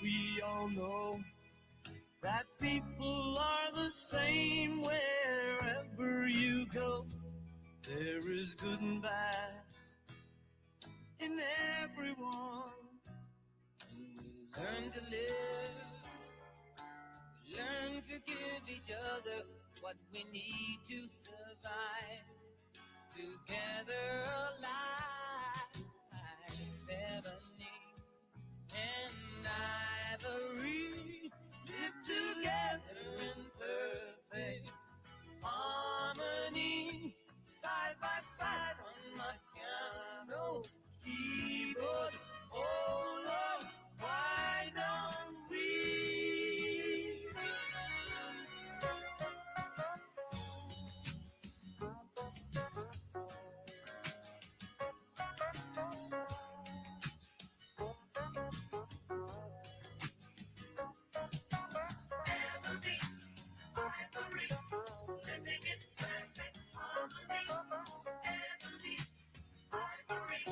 We all know that people are the same wherever you go. There is good and bad in everyone. And we learn to live, we learn to give each other what we need to survive. Together alive, ebony and ivory live together in perfect harmony, side by side on my piano keyboard. Oh Lord, why don't we? Ivory, living in perfect harmony. Ebony, ivory.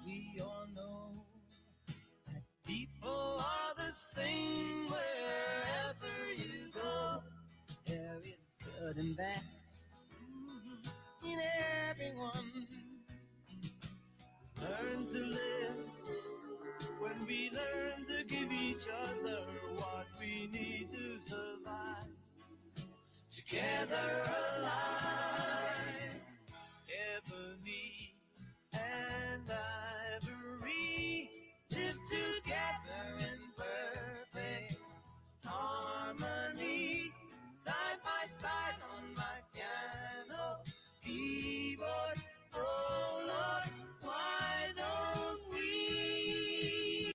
We all know that people are the same wherever you go. There is good and bad in everyone. Learn to live when we learn to give each other what we need to survive. Together alive, ebony and ivory live together in perfect harmony, side by side on my piano keyboard. Oh Lord, why don't we?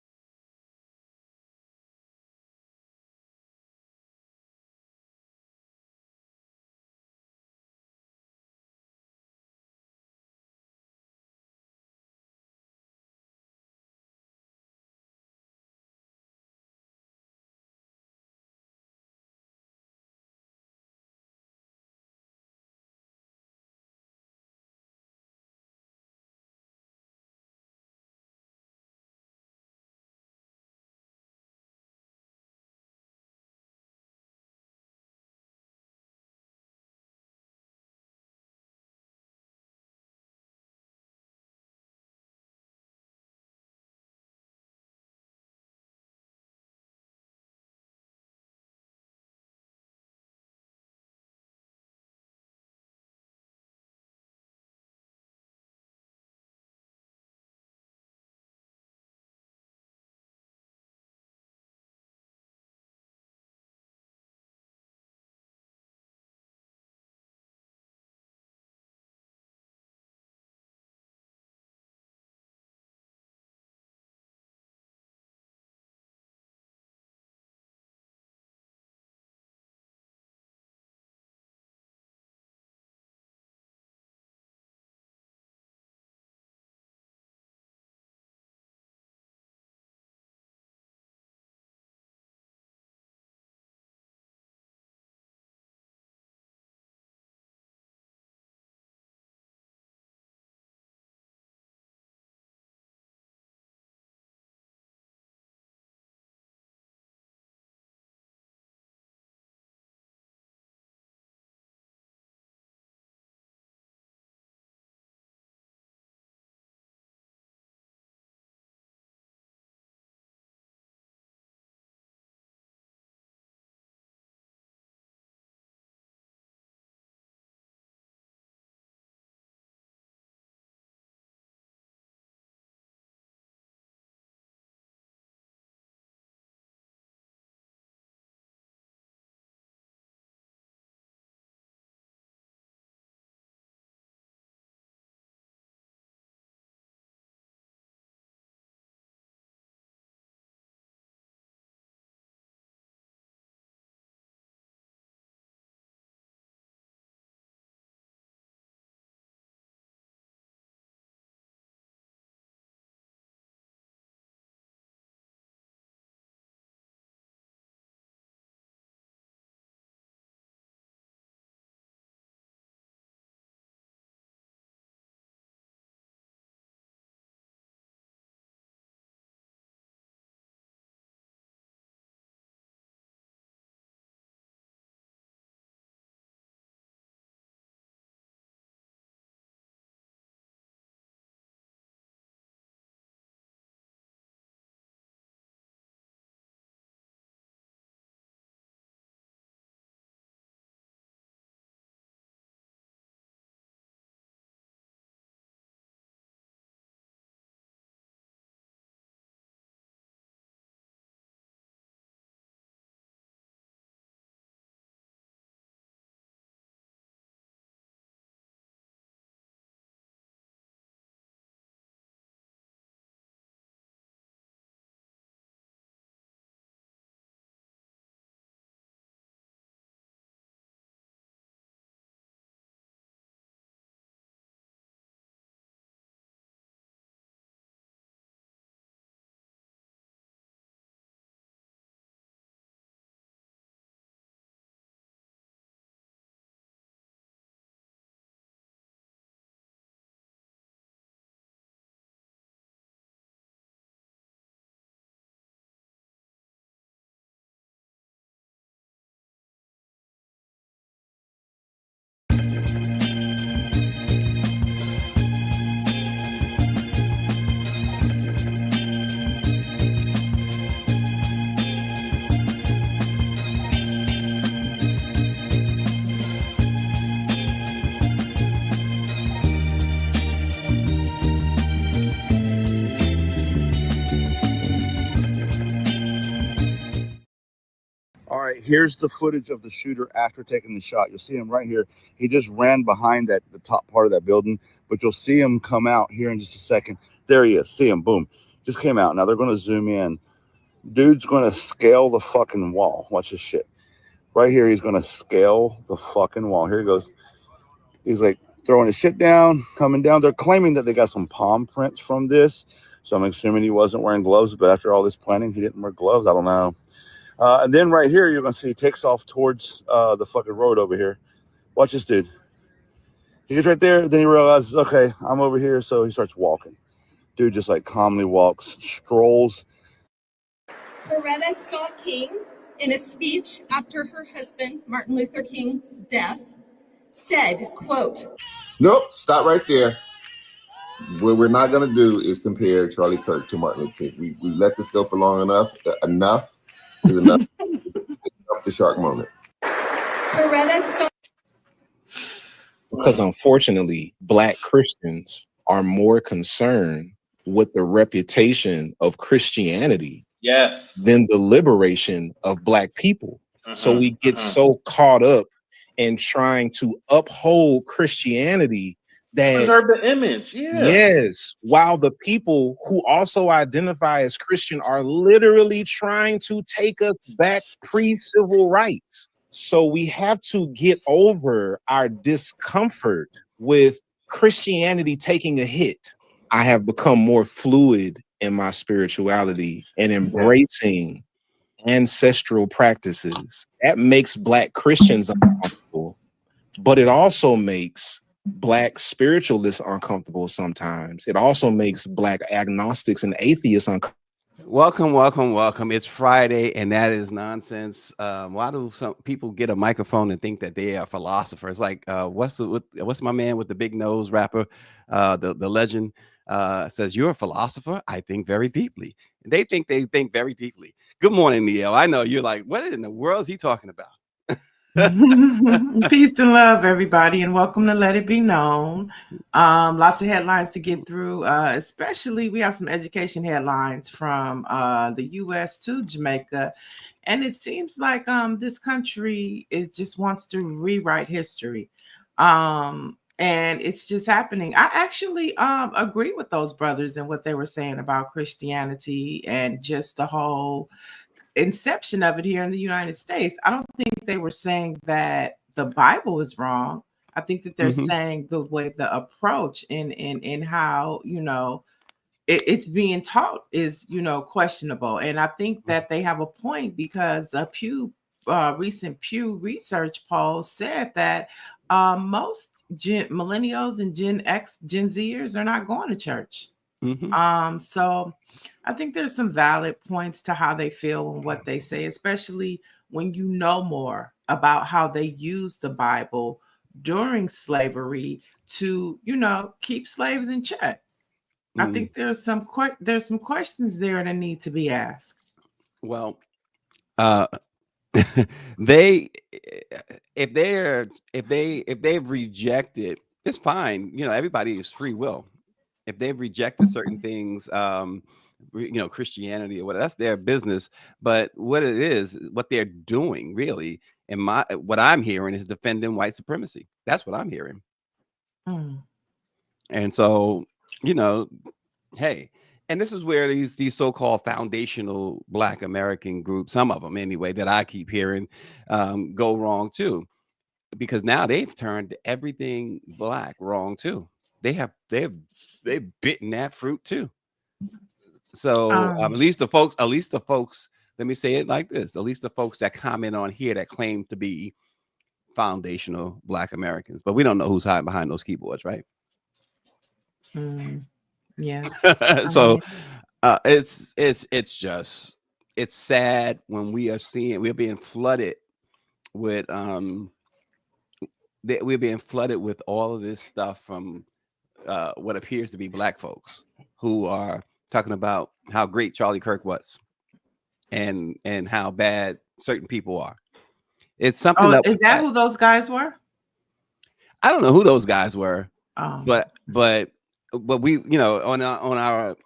right, here's the footage of the shooter after taking the shot. You'll see him right here. He just ran behind the top part of that building, but you'll see him come out here in just a second. There he is. See him. Boom. Just came out. Now they're going to zoom in. Dude's going to scale the fucking wall. Watch this shit. Right here, he's going to scale the fucking wall. Here he goes. He's like throwing his shit down, coming down. They're claiming that they got some palm prints from this. So I'm assuming he wasn't wearing gloves, but after all this planning, he didn't wear gloves. I don't know. And then right here, you're going to see he takes off towards the fucking road over here. Watch this dude. He gets right there. Then he realizes, okay, I'm over here. So he starts walking. Dude just like calmly walks, strolls. Coretta Scott King, in a speech after her husband, Martin Luther King's death, said, quote, "Nope, stop right there. What we're not going to do is compare Charlie Kirk to Martin Luther King. We let this go for long enough. Enough is enough. Up the shark moment." Coretta Scott. Because unfortunately, Black Christians are more concerned with the reputation of Christianity than the liberation of Black people. So we get so caught up in trying to uphold Christianity that preserve the image. Yes, while the people who also identify as Christian are literally trying to take us back pre-civil rights. So we have to get over our discomfort with Christianity taking a hit. I have become more fluid in my spirituality and embracing ancestral practices. That makes Black Christians uncomfortable, but it also makes Black spiritualists uncomfortable sometimes. It also makes Black agnostics and atheists uncomfortable. Welcome. It's Friday, and that is nonsense. Why do some people get a microphone and think that they are philosophers? Like, what's my man with the big nose rapper, the legend, says, "You're a philosopher? I think very deeply." They think very deeply. Good morning, Niele. I know you're like, what in the world is he talking about? Peace and love, everybody, and welcome to Let It Be Known. Lots of headlines to get through, especially we have some education headlines from the U.S. to Jamaica, and it seems like this country just wants to rewrite history, and it's just happening. I actually agree with those brothers and what they were saying about Christianity and just the whole inception of it here in the United States. I don't think they were saying that the Bible is wrong. I think that they're saying the way the approach in how, it's being taught is, questionable. And I think that they have a point because a recent Pew Research poll said that most millennials and Gen Zers are not going to church. So I think there's some valid points to how they feel and what they say, especially when you know more about how they use the Bible during slavery to, keep slaves in check. I think there's some questions there that need to be asked. Well, if they've rejected, it's fine. Everybody is free will. If they've rejected certain things, Christianity or whatever, that's their business. But what they're doing really, what I'm hearing is defending white supremacy. That's what I'm hearing. And so, hey, and this is where these so-called foundational Black American groups, some of them anyway, that I keep hearing, go wrong too, because now they've turned everything Black wrong too. They've bitten that fruit too. So at least the folks, let me say it like this, at least the folks that comment on here that claim to be foundational Black Americans, but we don't know who's hiding behind those keyboards, right? Yeah. So it's sad when we're being flooded with all of this stuff from what appears to be Black folks who are talking about how great Charlie Kirk was and how bad certain people are. It's something is that who those guys were? I don't know who those guys were, but we, on our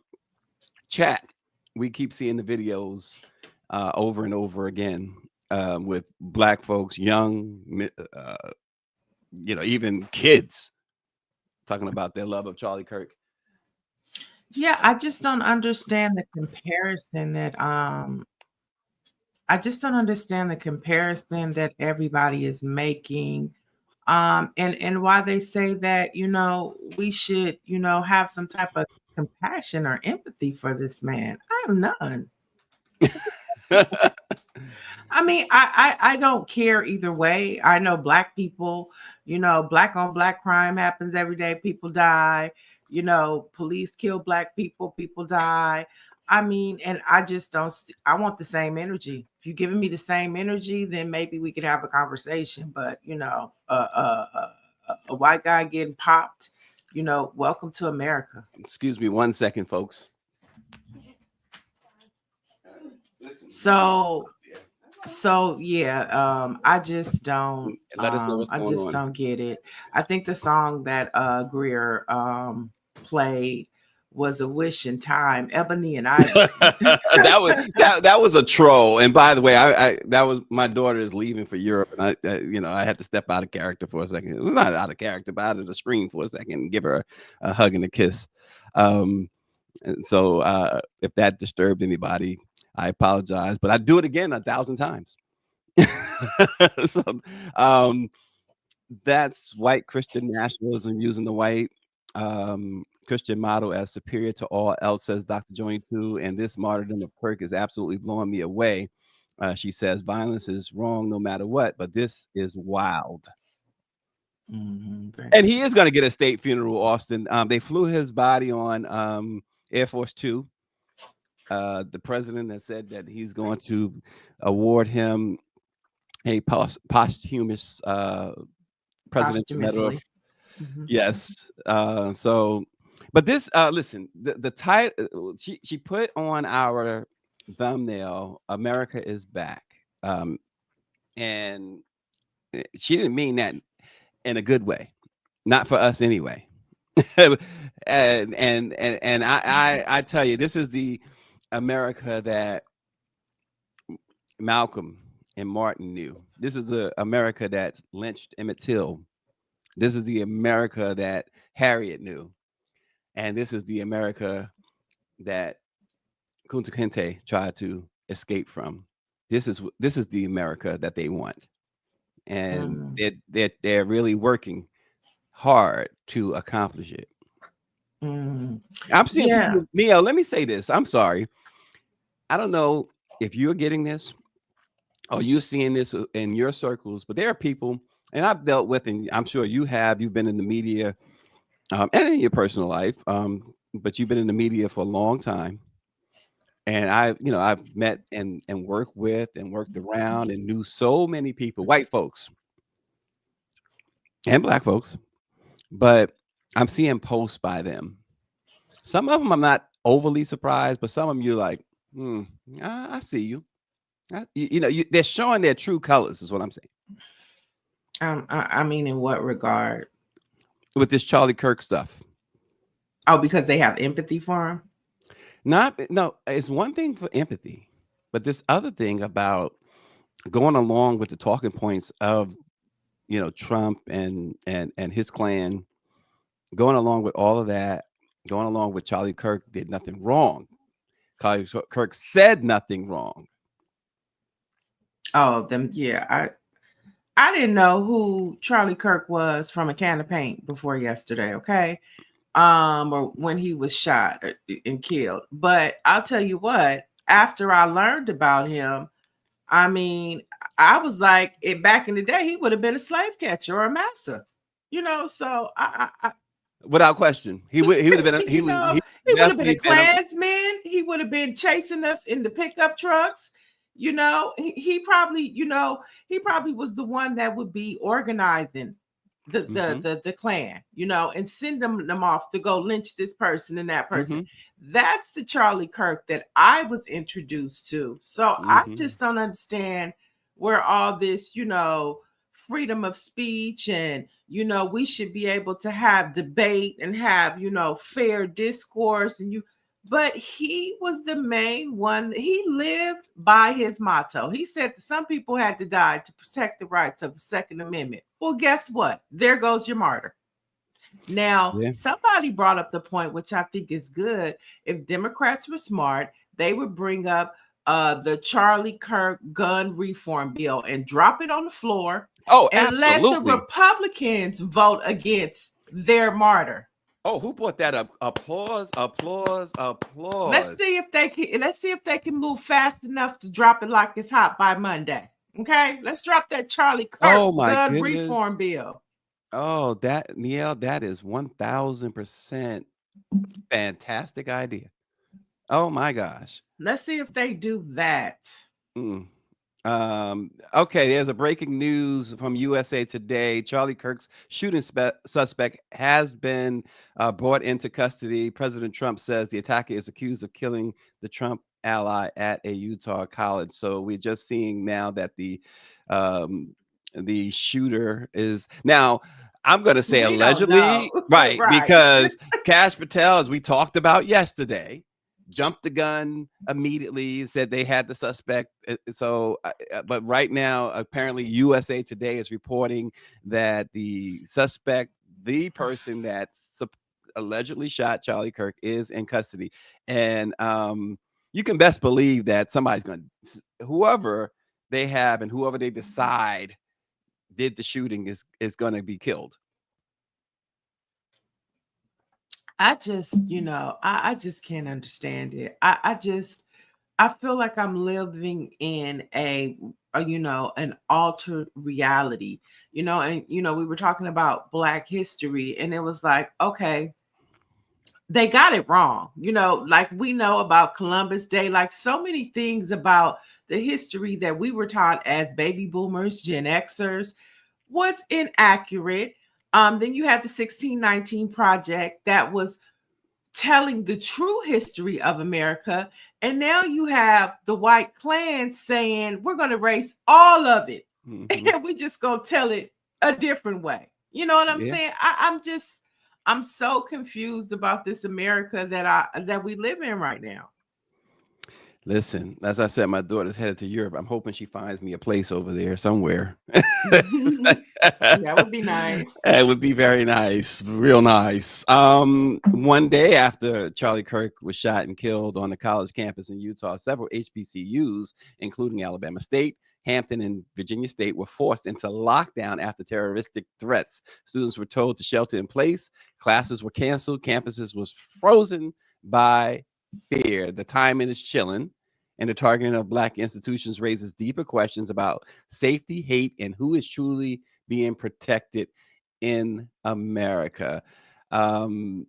chat, we keep seeing the videos over and over again with black folks, young, even kids talking about their love of Charlie Kirk. Yeah, I just don't understand the comparison that everybody is making. And why they say that, we should, have some type of compassion or empathy for this man. I have none. I mean, I don't care either way. I know black people, black on black crime happens every day. People die, police kill black people, people die. I mean, and I just don't, I want the same energy. If you're giving me the same energy, then maybe we could have a conversation. But, a white guy getting popped, welcome to America. Excuse me 1 second, folks. So yeah, I just don't. Let us know what's going on. Don't get it. I think the song that Greer played was a wish in time. Ebony and I. that was a troll. And by the way, I that was my daughter is leaving for Europe, and I had to step out of character for a second. Not out of character, but out of the screen for a second and give her a hug and a kiss. And so if that disturbed anybody, I apologize, but I do it again 1,000 times. So that's white Christian nationalism using the white Christian model as superior to all else, says Dr. Joy too. And this martyrdom of Kirk is absolutely blowing me away. She says violence is wrong no matter what, but this is wild. Mm-hmm. And he is going to get a state funeral, Austin. They flew his body on Air Force 2. The president has said that he's going to award him a posthumous presidential medal. Mm-hmm. Yes. But this, listen, the title she put on our thumbnail, America is back. And she didn't mean that in a good way, not for us anyway. and I tell you, this is the America that Malcolm and Martin knew. This is the America that lynched Emmett Till. This is the America that Harriet knew. And this is the America that Kunta Kinte tried to escape from. This is the America that they want. And they're really working hard to accomplish it. I'm seeing people, Niele, let me say this. I'm sorry. I don't know if you're getting this or you're seeing this in your circles, but there are people, and I've dealt with, and I'm sure you've been in the media and in your personal life, but you've been in the media for a long time. And I've met and worked with and worked around and knew so many people, white folks and black folks, but I'm seeing posts by them. Some of them I'm not overly surprised, but some of them you're like, I see you. They're showing their true colors, is what I'm saying. I mean, in what regard? With this Charlie Kirk stuff. Oh, because they have empathy for him? No, it's one thing for empathy, but this other thing about going along with the talking points of, Trump and his clan, going along with all of that, going along with Charlie Kirk did nothing wrong. Charlie Kirk said nothing wrong. Oh, I didn't know who Charlie Kirk was from a can of paint before yesterday, okay? Or when he was shot and killed. But I'll tell you what, after I learned about him, I mean, I was like, back in the day, he would have been a slave catcher or a massa, so I without question, he would have been. He would have been a Klansman. He would have been chasing us in the pickup trucks. He probably was the one that would be organizing the Klan, and send them off to go lynch this person and that person. That's the Charlie Kirk that I was introduced to. So I just don't understand where all this, freedom of speech and, we should be able to have debate and have, fair discourse. And But he was the main one. He lived by his motto. He said that some people had to die to protect the rights of the Second Amendment. Well, guess what? There goes your martyr. Now, somebody brought up the point, which I think is good. If Democrats were smart, they would bring up the Charlie Kirk gun reform bill and drop it on the floor. Oh, and absolutely. let the Republicans vote against their martyr. Oh, who brought that up? Applause, applause, applause. Let's see if they can move fast enough to drop it like it's hot by Monday. Okay, let's drop that Charlie Kirk gun reform bill. Oh, Niele, that is 1000% fantastic idea. Oh my gosh. Let's see if they do that. Okay, there's a breaking news from USA Today. Charlie Kirk's shooting suspect has been brought into custody. President Trump says the attacker is accused of killing the Trump ally at a Utah college. So we're just seeing now that the shooter is now. I'm going to say allegedly, right? Because Kash Patel, as we talked about yesterday, jumped the gun immediately, said they had the suspect. So, but right now, apparently USA Today is reporting that the suspect, the person that allegedly shot Charlie Kirk, is in custody. And you can best believe that somebody's going to, whoever they have and whoever they decide did the shooting is going to be killed. I just, I just can't understand it. I feel like I'm living in an altered reality, and, we were talking about Black history, and it was like, okay, they got it wrong. Like we know about Columbus Day, like so many things about the history that we were taught as baby boomers, Gen Xers was inaccurate. Then you had the 1619 Project that was telling the true history of America. And now you have the white Klan saying, we're going to erase all of it. Mm-hmm. And we're just going to tell it a different way. You know what I'm saying? I'm so confused about this America that we live in right now. Listen, as I said, my daughter's headed to Europe. I'm hoping she finds me a place over there somewhere. That would be nice. It would be very nice, real nice. One day after Charlie Kirk was shot and killed on the college campus in Utah, several HBCUs, including Alabama State, Hampton, and Virginia State, were forced into lockdown after terroristic threats. Students were told to shelter in place. Classes were canceled. Campuses was frozen by fear. The timing is chilling, and the targeting of Black institutions raises deeper questions about safety, hate, and who is truly being protected in America. The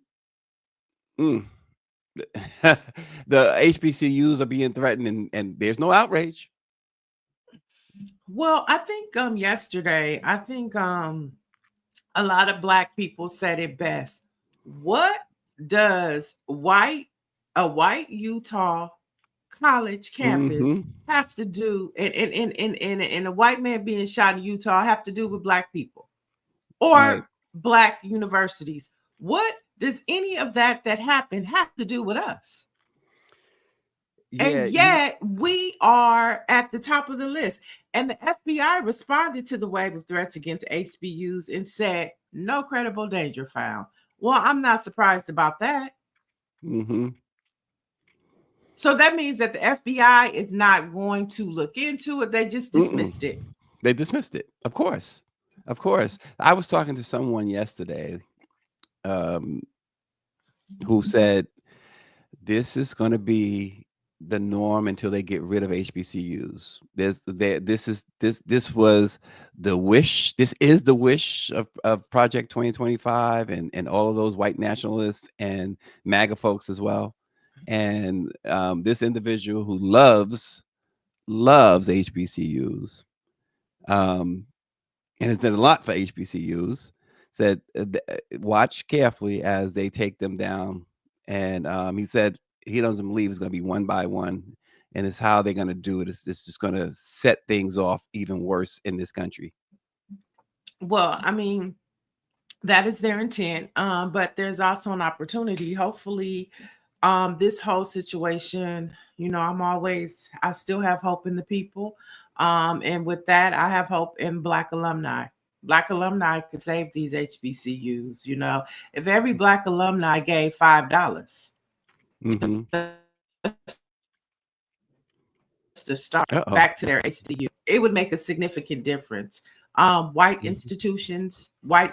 HBCUs are being threatened, and there's no outrage. Well, I think yesterday, a lot of Black people said it best. What does a white Utah college campus have to do, and a white man being shot in Utah have to do with Black people or Black universities? What does any of that happened have to do with us? And yet we are at the top of the list. And the FBI responded to the wave of threats against HBCUs and said, no credible danger found. Well, I'm not surprised about that. Mm-hmm. So that means that the FBI is not going to look into it. They just dismissed it. They dismissed it. Of course. Of course. I was talking to someone yesterday who said this is going to be the norm until they get rid of HBCUs. This was the wish. This is the wish of Project 2025 and all of those white nationalists and MAGA folks as well. And this individual who loves HBCUs and has done a lot for HBCUs said, watch carefully as they take them down. And he said he doesn't believe it's going to be one by one, and it's how they're going to do it. It's just going to set things off even worse in this country. Well, I mean, that is their intent, but there's also an opportunity. Hopefully, This whole situation, I still have hope in the people. And with that, I have hope in Black alumni. Black alumni could save these HBCUs. If every Black alumni gave $5 Mm-hmm. to start Uh-oh. back to their HBCU, it would make a significant difference. White Mm-hmm.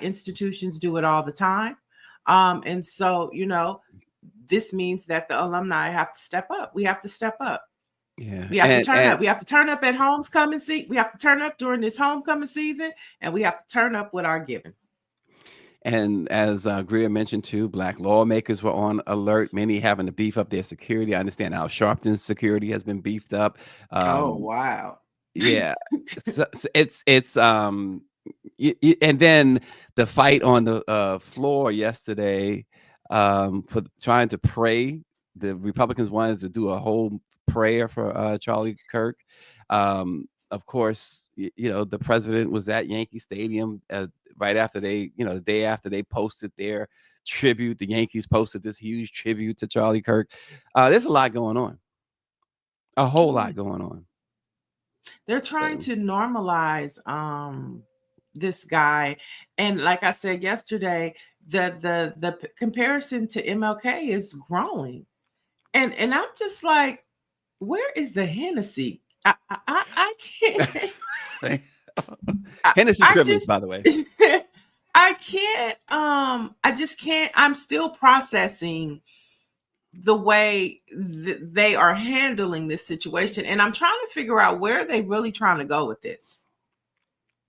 institutions do it all the time. And so, this means that the alumni have to step up. We have to step up. Yeah. We have to turn up. We have to turn up at homecoming season. We have to turn up during this homecoming season, and we have to turn up with our giving. And as Greer mentioned too, Black lawmakers were on alert, many having to beef up their security. I understand Al Sharpton's security has been beefed up. Oh, wow. Yeah. so it's and then the fight on the floor yesterday for trying to pray. The Republicans wanted to do a whole prayer for Charlie Kirk. Of course, the president was at Yankee Stadium right after the day after they posted their tribute. The Yankees posted this huge tribute to Charlie Kirk. There's a lot going on. A whole lot going on. They're trying to normalize this guy. And like I said yesterday, the comparison to MLK is growing. And I'm just like, where is the Hennessy? I can't. Hennessy criminals, by the way. I can't. I just can't. I'm still processing the way they are handling this situation, and I'm trying to figure out where they really trying to go with this.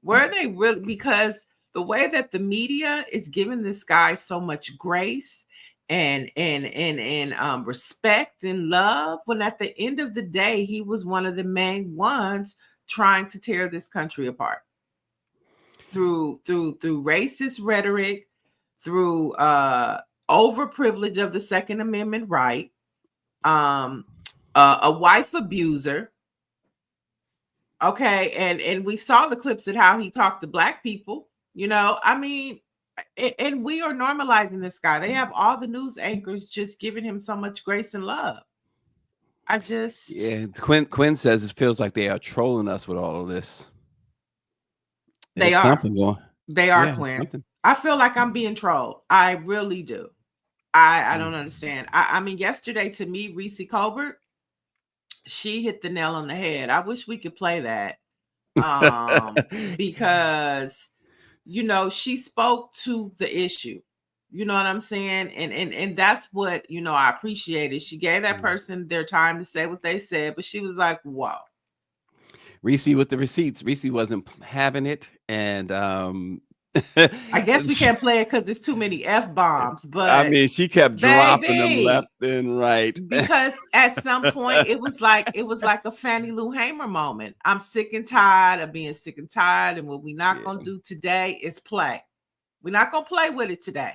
Where are they really? Because the way that the media is giving this guy so much grace and respect and love, when at the end of the day, he was one of the main ones trying to tear this country apart through racist rhetoric, through overprivilege of the Second Amendment right, a wife abuser. Okay, and we saw the clips of how he talked to Black people. I mean, and we are normalizing this guy. They have all the news anchors just giving him so much grace and love. Quinn says it feels like they are trolling us with all of this. They are. Something going. They are, Quinn. Something. I feel like I'm being trolled. I really do. I don't understand. I mean, yesterday to me, Reese Colbert, she hit the nail on the head. I wish we could play that because, she spoke to the issue. You know what I'm saying? And that's what, I appreciated. She gave that person their time to say what they said, but she was like, whoa. Reese with the receipts. Reese wasn't having it. And I guess we can't play it because there's too many F-bombs, but I mean, she kept dropping them left and right. Because at some point it was like a Fannie Lou Hamer moment. I'm sick and tired of being sick and tired. And what we're not gonna do today is play. We're not gonna play with it today.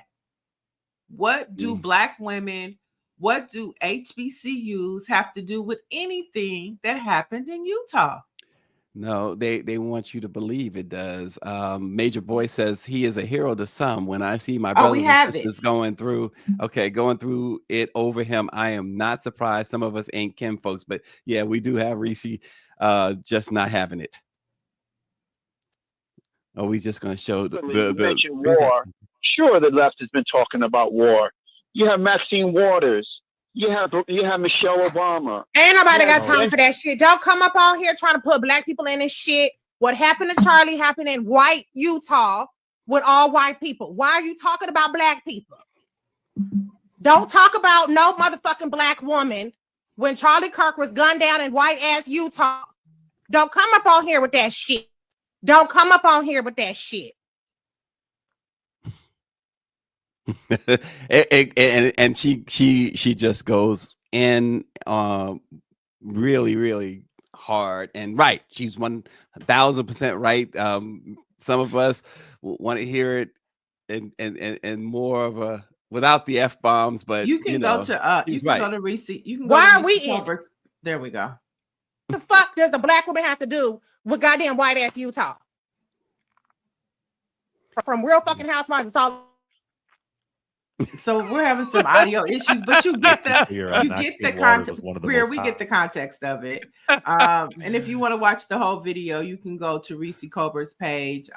What do Black women, what do HBCUs have to do with anything that happened in Utah? No, they want you to believe it does. Major Boy says he is a hero to some. When I see my brothers and sisters going through it over him, I am not surprised. Some of us ain't Kim folks, but yeah, we do have Reese just not having it. Are we just going to show the war? Sure, the left has been talking about war. You have Maxine Waters. You have Michelle Obama. Ain't nobody got time for that shit. Don't come up on here trying to put Black people in this shit. What happened to Charlie happened in white Utah with all white people. Why are you talking about Black people? Don't talk about no motherfucking Black woman when Charlie Kirk was gunned down in white ass Utah. Don't come up on here with that shit. Don't come up on here with that shit. and she just goes in really, really hard and right. She's 1,000% right. Some of us want to hear it and more of a without the F-bombs, but you can go to go to Reese. You can go Why to are we in? There we go. What the fuck does a Black woman have to do with goddamn white ass Utah? From Real Fucking Housewives, it's all So we're having some audio issues, but you get the context. We get the context of it. And if you want to watch the whole video, you can go to Reese Colbert's page.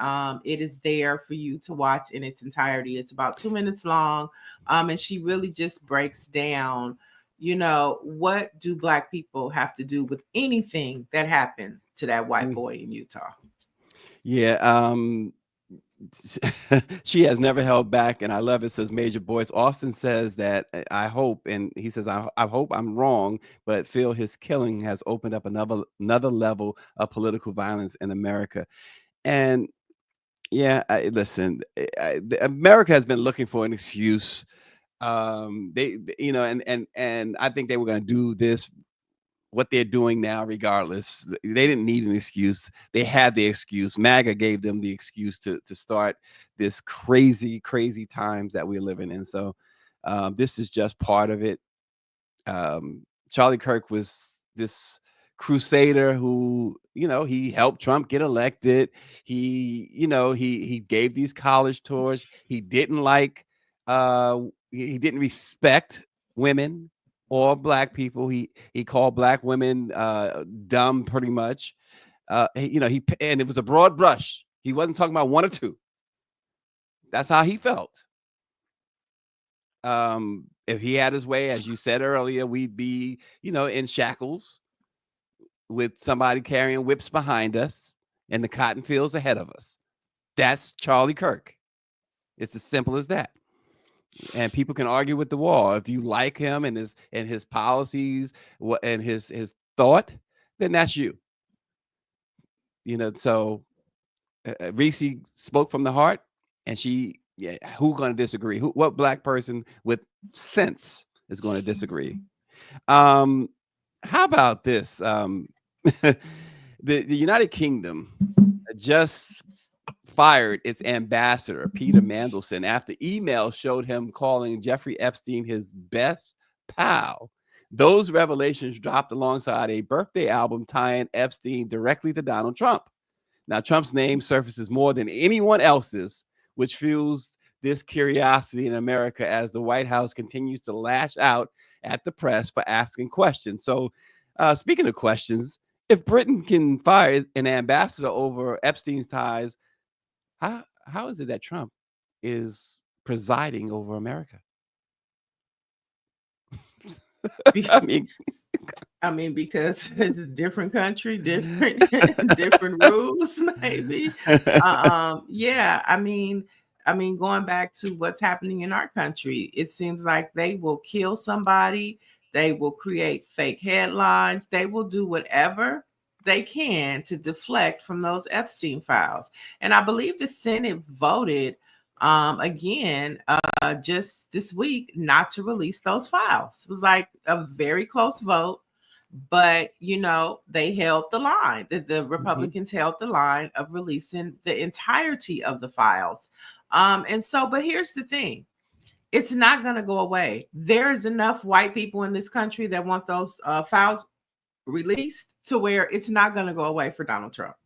It is there for you to watch in its entirety. It's about 2 minutes long, and she really just breaks down, you know, what do Black people have to do with anything that happened to that white boy in Utah? Yeah, she has never held back, and I love it. Says Major Boyce. Austin says that I hope, and he says I hope I'm wrong, but feel his killing has opened up another level of political violence in America. And yeah, listen, America has been looking for an excuse. They you know, and I think they were going to do this, what they're doing now, regardless. They didn't need an excuse. They had the excuse. MAGA gave them the excuse to start this crazy times that we're living in. So this is just part of it. Charlie Kirk was this crusader who, you know, he helped Trump get elected. He, you know, he gave these college tours. He didn't he didn't respect women or Black people. He called Black women dumb, pretty much. You know, and it was a broad brush. He wasn't talking about one or two. That's how he felt. If he had his way, as you said earlier, we'd be, you know, in shackles with somebody carrying whips behind us and the cotton fields ahead of us. That's Charlie Kirk. It's as simple as that. And people can argue with the wall. If you like him and his policies and his thought, then that's you. You know, so Reese spoke from the heart, and who's going to disagree? What Black person with sense is going to disagree? How about this? The United Kingdom just fired its ambassador, Peter Mandelson, after email showed him calling Jeffrey Epstein his best pal. Those revelations dropped alongside a birthday album tying Epstein directly to Donald Trump. Now, Trump's name surfaces more than anyone else's, which fuels this curiosity in America as the White House continues to lash out at the press for asking questions. So, speaking of questions, if Britain can fire an ambassador over Epstein's ties, how is it that Trump is presiding over America? I mean, because it's a different country, different rules, maybe. Yeah, I mean, going back to what's happening in our country, it seems like they will kill somebody, they will create fake headlines, they will do whatever they can to deflect from those Epstein files. And I believe the Senate voted again just this week not to release those files. It was like a very close vote, but you know, they held the line. The Republicans held the line of releasing the entirety of the files. And so, but here's the thing. It's not going to go away. There's enough white people in this country that want those files released to where it's not going to go away for Donald Trump.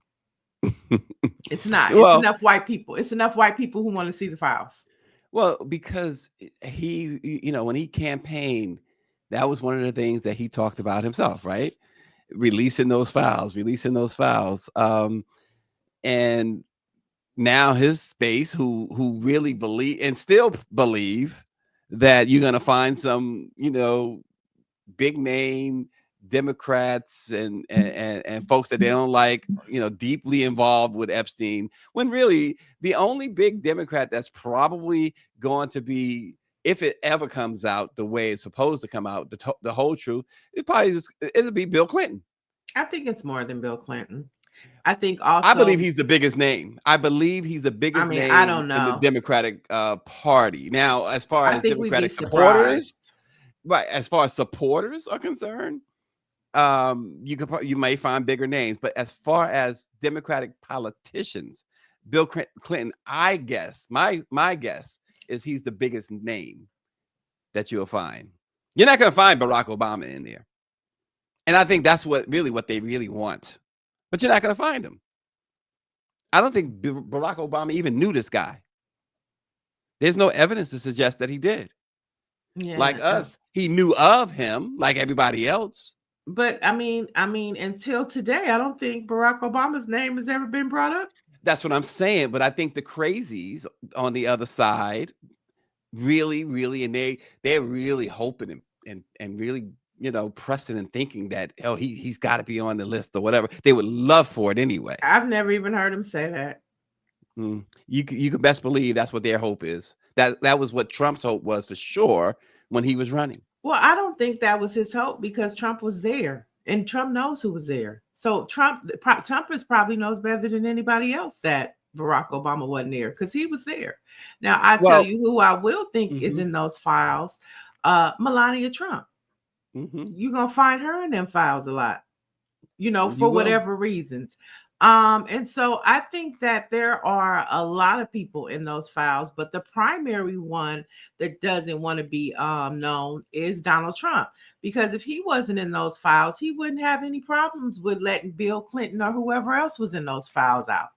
It's not. It's enough white people. It's enough white people who want to see the files. Well, because he, you know, when he campaigned, that was one of the things that he talked about himself, right? Releasing those files. And now his base, who really believe and still believe that you're going to find some, you know, big name Democrats and folks that they don't like, you know, deeply involved with Epstein, when really the only big Democrat that's probably going to be, if it ever comes out the way it's supposed to come out, the whole truth, it'll be Bill Clinton. I think it's more than Bill Clinton. I think also, I believe he's the biggest name. I believe he's the biggest name I don't know. in the Democratic Party. Now, as far as Democratic supporters, right? As far as supporters are concerned, you may find bigger names, but as far as Democratic politicians, Bill Clinton, I guess my guess is he's the biggest name that you'll find. You're not going to find Barack Obama in there, and I think that's what they really want. But you're not going to find him. I don't think Barack Obama even knew this guy. There's no evidence to suggest that he did. Like Yeah. us, he knew of him like everybody else. But I mean, until today, I don't think Barack Obama's name has ever been brought up. That's what I'm saying. But I think the crazies on the other side really, and they're really hoping and really, pressing and thinking that, oh, he's got to be on the list or whatever. They would love for it anyway. I've never even heard him say that. You can best believe that's what their hope is. That was what Trump's hope was for sure when he was running. Well, I don't think that was his hope because Trump was there and Trump knows who was there. So Trump probably knows better than anybody else that Barack Obama wasn't there because he was there. Now, tell you who I will think is in those files, Melania Trump. You're going to find her in them files a lot, for whatever reasons. And so I think that there are a lot of people in those files, but the primary one that doesn't want to be known is Donald Trump, because if he wasn't in those files, he wouldn't have any problems with letting Bill Clinton or whoever else was in those files out.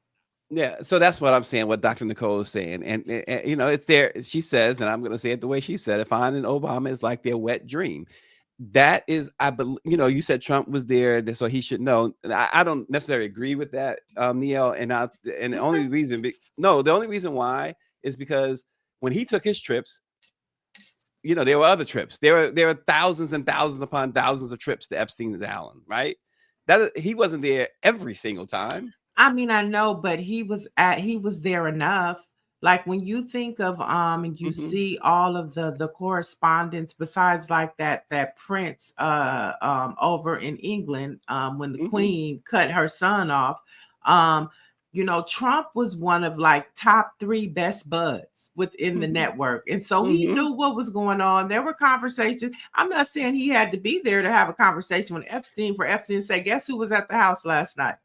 Yeah, so that's what I'm saying, what Dr. Nicole is saying. And it's there. She says, and I'm going to say it the way she said it, finding Obama is like their wet dream. That is, I believe, you said Trump was there, so he should know. I don't necessarily agree with that, Niele. And the only reason, the only reason why is because when he took his trips, there were other trips. There were thousands and thousands upon thousands of trips to Epstein's Island, right? That he wasn't there every single time. I mean, I know, but he was there enough. Like when you think of and you see all of the correspondence besides like that prince over in England when the Queen cut her son off, Trump was one of like top 3 best buds within the network. And so he knew what was going on. There were conversations. I'm not saying he had to be there to have a conversation with Epstein for Epstein to say, guess who was at the house last night?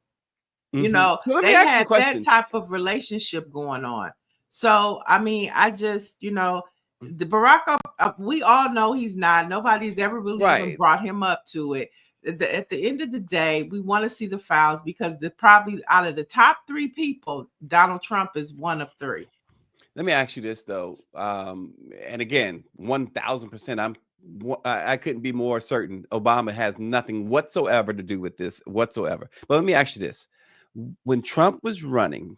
So they had that type of relationship going on. So, I mean, I just, the Barack, we all know he's not. Nobody's ever really even brought him up to it. At the end of the day, we want to see the files because probably out of the top 3 people, Donald Trump is one of 3. Let me ask you this, though. And again, 1000%, I couldn't be more certain Obama has nothing whatsoever to do with this whatsoever. But let me ask you this. When Trump was running,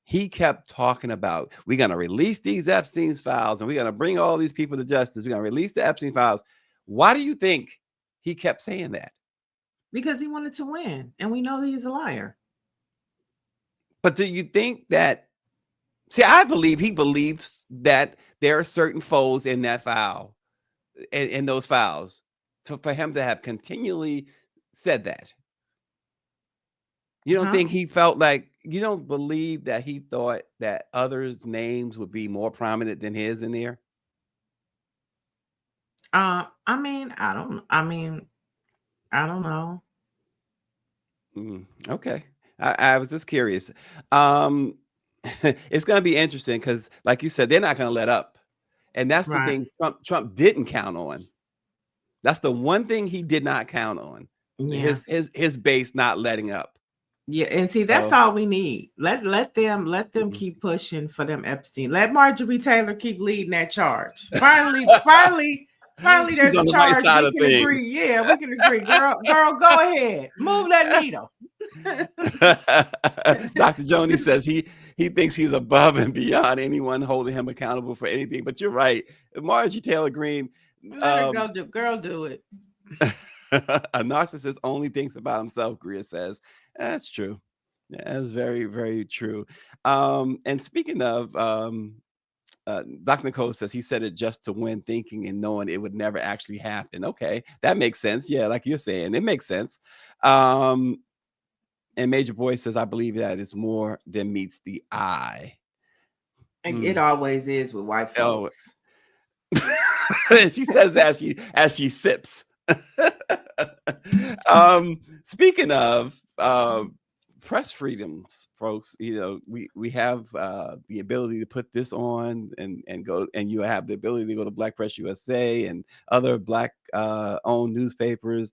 he kept talking about, we're going to release these Epstein's files and we're going to bring all these people to justice. We're going to release the Epstein files. Why do you think he kept saying that? Because he wanted to win. And we know that he's a liar. But do you think that, I believe he believes that there are certain foes in that file, in those files, for him to have continually said that. You don't think he felt like, you don't believe that he thought that others' names would be more prominent than his in there? I don't know. Okay. I was just curious. It's going to be interesting because, like you said, they're not going to let up. And that's the thing Trump didn't count on. That's the one thing he did not count on. Yeah. His base not letting up. Yeah, and see, that's all we need. Let them keep pushing for them Epstein. Let Marjorie Taylor keep leading that charge. Finally, there's a charge. We can agree. Yeah, we can agree. Girl, go ahead. Move that needle. Dr. Joni says he thinks he's above and beyond anyone holding him accountable for anything. But you're right. Marjorie Taylor Greene. Let her go do it. A narcissist only thinks about himself, Greer says. That's true. Yeah, that's very, very true. And speaking of, Dr. Nicole says he said it just to win, thinking and knowing it would never actually happen. Okay, that makes sense. Yeah, like you're saying, it makes sense. And Major Boy says, I believe that it's more than meets the eye. It always is with white folks. She says as she sips. Speaking of press freedoms, folks, we have the ability to put this on and go, and you have the ability to go to BlackPressUSA and other Black owned newspapers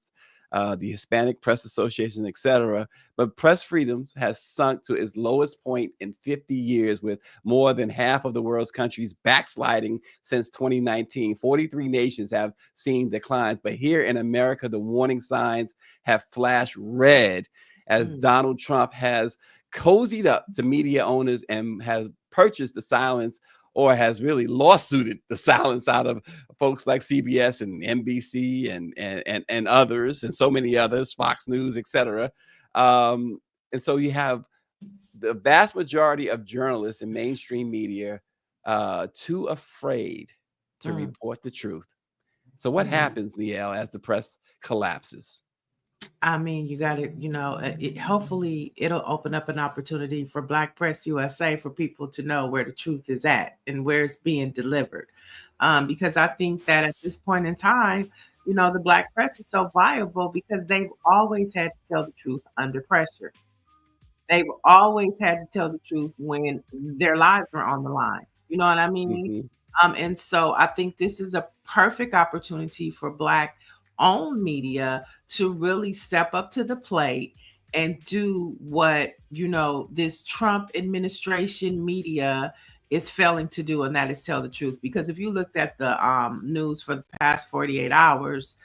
the Hispanic Press Association, etc. But press freedoms has sunk to its lowest point in 50 years, with more than half of the world's countries backsliding since 2019. 43 nations have seen declines, but here in America, the warning signs have flashed red as Donald Trump has cozied up to media owners and has purchased the silence, or has really lawsuited the silence out of folks like CBS and NBC and others, and so many others, Fox News, etc. And so you have the vast majority of journalists in mainstream media too afraid to report the truth. So what happens, Niele, as the press collapses? I mean, you got to, hopefully it'll open up an opportunity for Black Press USA for people to know where the truth is at and where it's being delivered. Because I think that at this point in time, the Black press is so viable because they've always had to tell the truth under pressure. They've always had to tell the truth when their lives were on the line. You know what I mean? And so I think this is a perfect opportunity for Black owned media to really step up to the plate and do what this Trump administration media is failing to do, and that is tell the truth. Because if you looked at the news for the past 48 hours,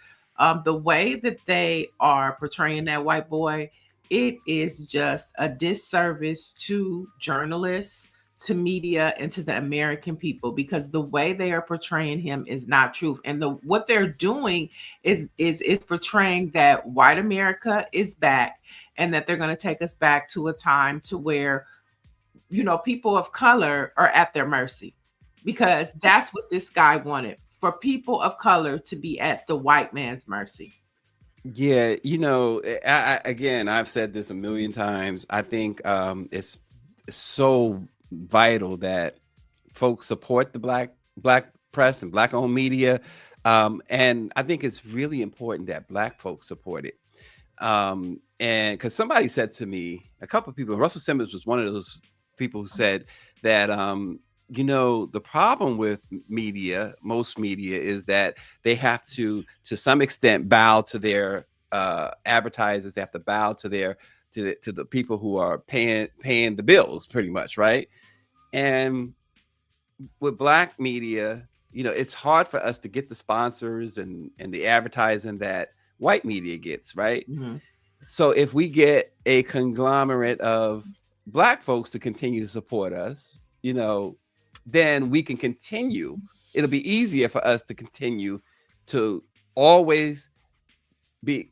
the way that they are portraying that white boy, it is just a disservice to journalists, to media, and to the American people, because the way they are portraying him is not truth. And what they're doing is portraying that white America is back, and that they're going to take us back to a time to where, people of color are at their mercy, because that's what this guy wanted, for people of color to be at the white man's mercy. Yeah, again, I've said this a million times. I think it's so vital that folks support the black press and Black owned media, and I think it's really important that Black folks support it, and because somebody said to me, a couple of people, Russell Simmons was one of those people who said that the problem with media, most media, is that they have to some extent bow to their advertisers. They have to bow to the people who are paying the bills, pretty much, right? And with Black media, it's hard for us to get the sponsors and the advertising that white media gets, right? So if we get a conglomerate of Black folks to continue to support us, then we can continue. It'll be easier for us to continue to always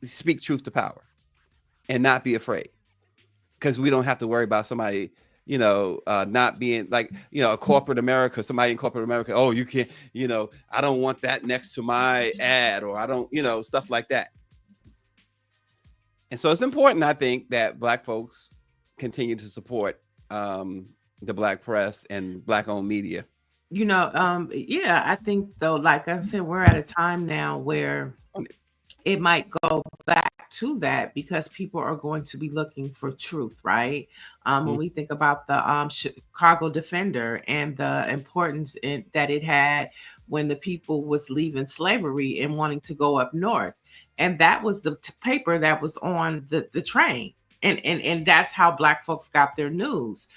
speak truth to power and not be afraid, because we don't have to worry about somebody, not being like, a corporate America, somebody in corporate America. Oh, you can't, I don't want that next to my ad, or I don't, stuff like that. And so it's important, I think, that Black folks continue to support the Black press and Black owned media. Yeah, I think though, like I said, we're at a time now where it might go back to that, because people are going to be looking for truth, right? When we think about the Chicago Defender and the importance that it had when the people was leaving slavery and wanting to go up north, and that was the paper that was on the train, and that's how Black folks got their news.